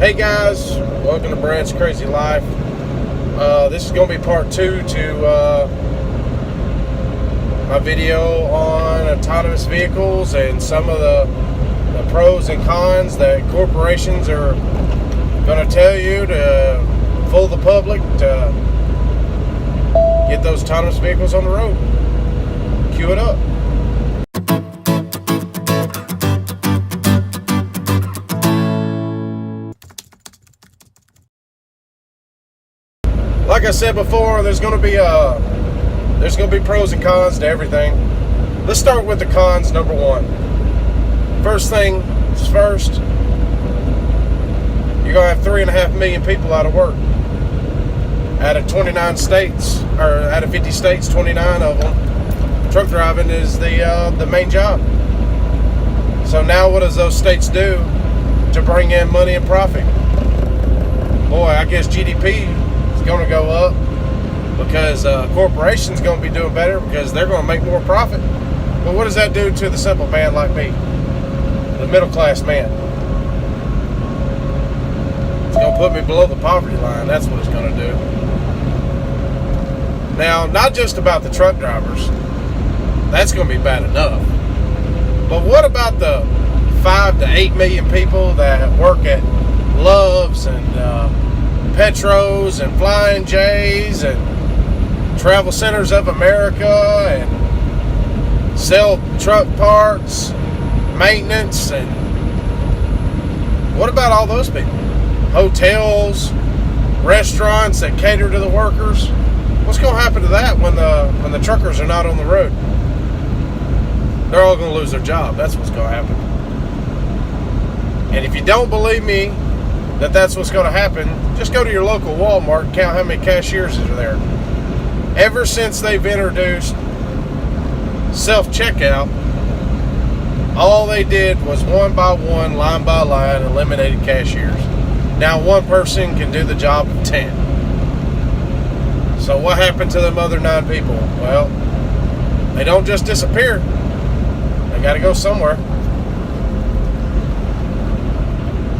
Hey guys, welcome to Brad's Crazy Life. This is going to be part 2 to my video on autonomous vehicles and some of the pros and cons that corporations are going to tell you to fool the public to get those autonomous vehicles on the road. Cue it up. Like I said before, there's going to be pros and cons to everything. Let's start with the cons. Number one. First thing is first. You're going to have 3.5 million people out of work. Out of 29 states, or out of 50 states, 29 of them, truck driving is the main job. So now what does those states do to bring in money and profit? Boy, I guess GDP going to go up because corporations going to be doing better because they're going to make more profit. But what does that do to the simple man like me, the middle class man? It's going to put me below the poverty line. That's what it's going to do. Now, not just about the truck drivers. That's going to be bad enough. But what about the 5 to 8 million people that work at Love's and Petros and Flying J's and Travel Centers of America and sell truck parts, maintenance, and what about all those people? Hotels, restaurants that cater to the workers. What's going to happen to that when the truckers are not on the road? They're all going to lose their job. That's what's going to happen. And if you don't believe me that's what's going to happen, just go to your local Walmart and count how many cashiers are there. Ever since they've introduced self-checkout, all they did was one by one, line by line, eliminated cashiers. Now one person can do the job of 10. So what happened to them other 9 people? Well, they don't just disappear. They got to go somewhere.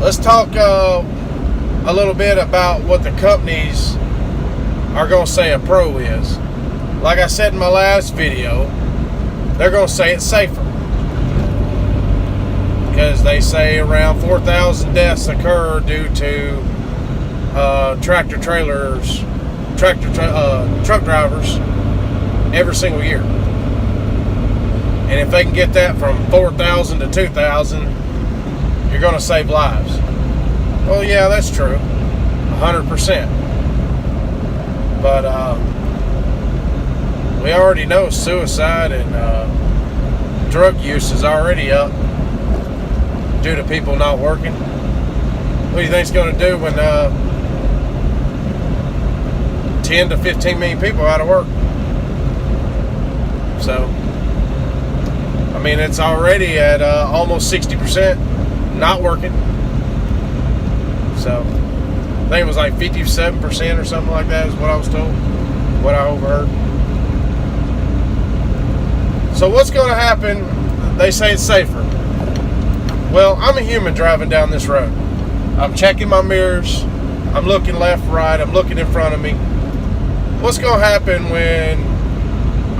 Let's talk a little bit about what the companies are going to say a pro is. Like I said in my last video, they're going to say it's safer. Because they say around 4,000 deaths occur due to truck drivers every single year. And if they can get that from 4,000 to 2,000, you're going to save lives. Well, yeah, that's true. 100%. But we already know suicide and drug use is already up due to people not working. What do you think it's going to do when 10 to 15 million people are out of work? So, I mean, it's already at almost 60% not working. So, I think it was like 57% or something like that is what I was told, what I overheard. So what's going to happen? They say it's safer. Well, I'm a human driving down this road. I'm checking my mirrors. I'm looking left, right. I'm looking in front of me. What's going to happen when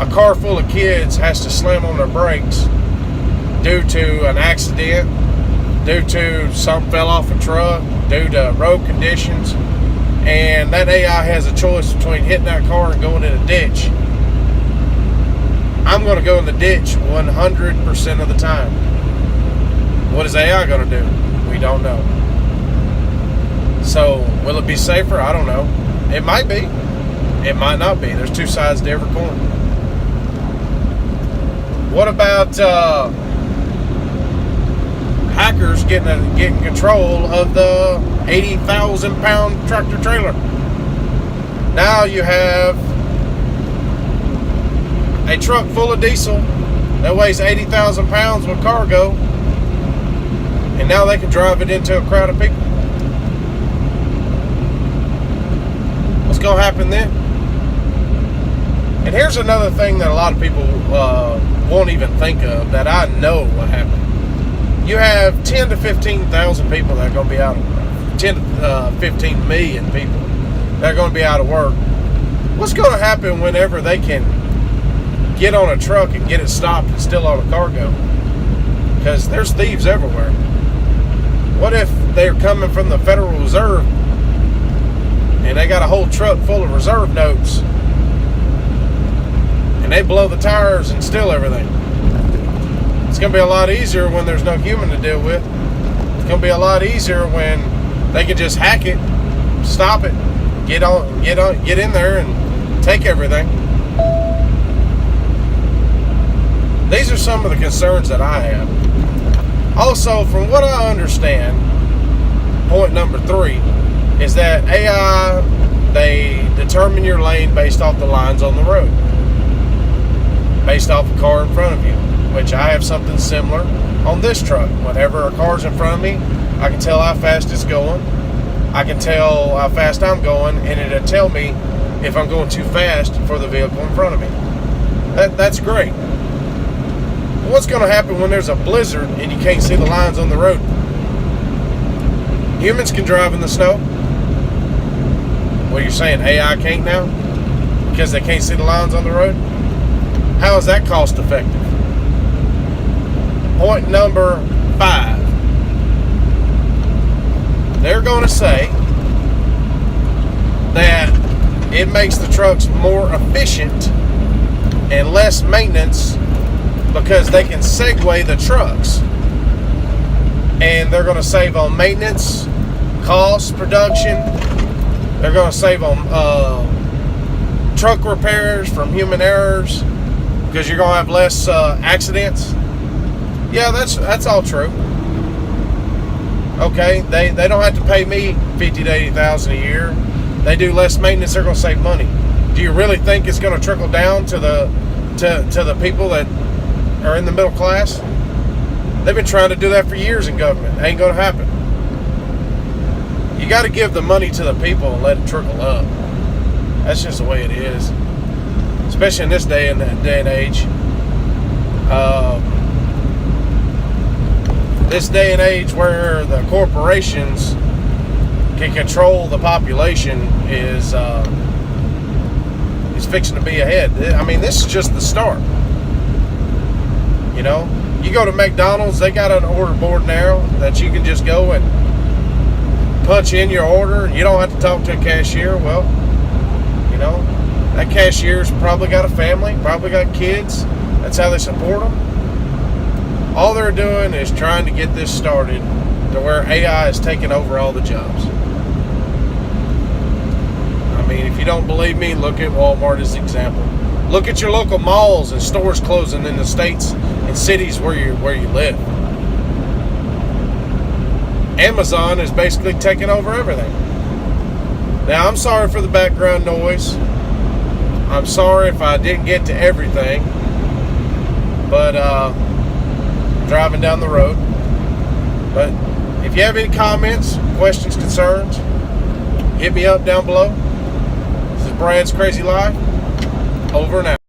a car full of kids has to slam on their brakes due to an accident, due to something fell off a truck, due to road conditions, and that AI has a choice between hitting that car and going in a ditch? I'm going to go in the ditch 100% of the time. What is AI going to do? We don't know. So, will it be safer? I don't know. It might be. It might not be. There's two sides to every coin. What about hackers getting control of the 80,000 pound tractor trailer? Now you have a truck full of diesel that weighs 80,000 pounds with cargo, and now they can drive it into a crowd of people. What's going to happen then? And here's another thing that a lot of people won't even think of that I know will happen. You have 10 to 15,000 people that are going to be out 10 to 15 million people that are going to be out of work. What's going to happen whenever they can get on a truck and get it stopped and steal all the cargo? Because there's thieves everywhere. What if they're coming from the Federal Reserve and they got a whole truck full of reserve notes and they blow the tires and steal everything? It's going to be a lot easier when there's no human to deal with. It's going to be a lot easier when they can just hack it, stop it, get in there and take everything. These are some of the concerns that I have. Also, from what I understand, point number 3 is that AI, they determine your lane based off the lines on the road, based off the car in front of you, which I have something similar on this truck. Whenever a car's in front of me, I can tell how fast it's going. I can tell how fast I'm going, and it'll tell me if I'm going too fast for the vehicle in front of me. That's great. What's going to happen when there's a blizzard and you can't see the lines on the road? Humans can drive in the snow. What you're saying, AI can't now? Because they can't see the lines on the road? How is that cost effective? Point number 5. They're going to say that it makes the trucks more efficient and less maintenance because they can segue the trucks. And they're going to save on maintenance, cost, production. They're going to save on truck repairs from human errors because you're going to have less accidents. Yeah, that's all true. Okay, they don't have to pay me $50,000 to $80,000 a year. They do less maintenance. They're going to save money. Do you really think it's going to trickle down to the people that are in the middle class? They've been trying to do that for years in government. It ain't going to happen. You got to give the money to the people and let it trickle up. That's just the way it is, especially in this day and age. This day and age where the corporations can control the population is fixing to be ahead. I mean, this is just the start. You know, you go to McDonald's, they got an order board now that you can just go and punch in your order. You don't have to talk to a cashier. Well, you know, that cashier's probably got a family, probably got kids. That's how they support them. All they're doing is trying to get this started to where AI is taking over all the jobs. I mean, if you don't believe me, look at Walmart as an example. Look at your local malls and stores closing in the states and cities where you live. Amazon is basically taking over everything. Now, I'm sorry for the background noise. I'm sorry if I didn't get to everything. But driving down the road. But if you have any comments, questions, concerns, hit me up down below. This is Brad's Crazy Life. Over and out.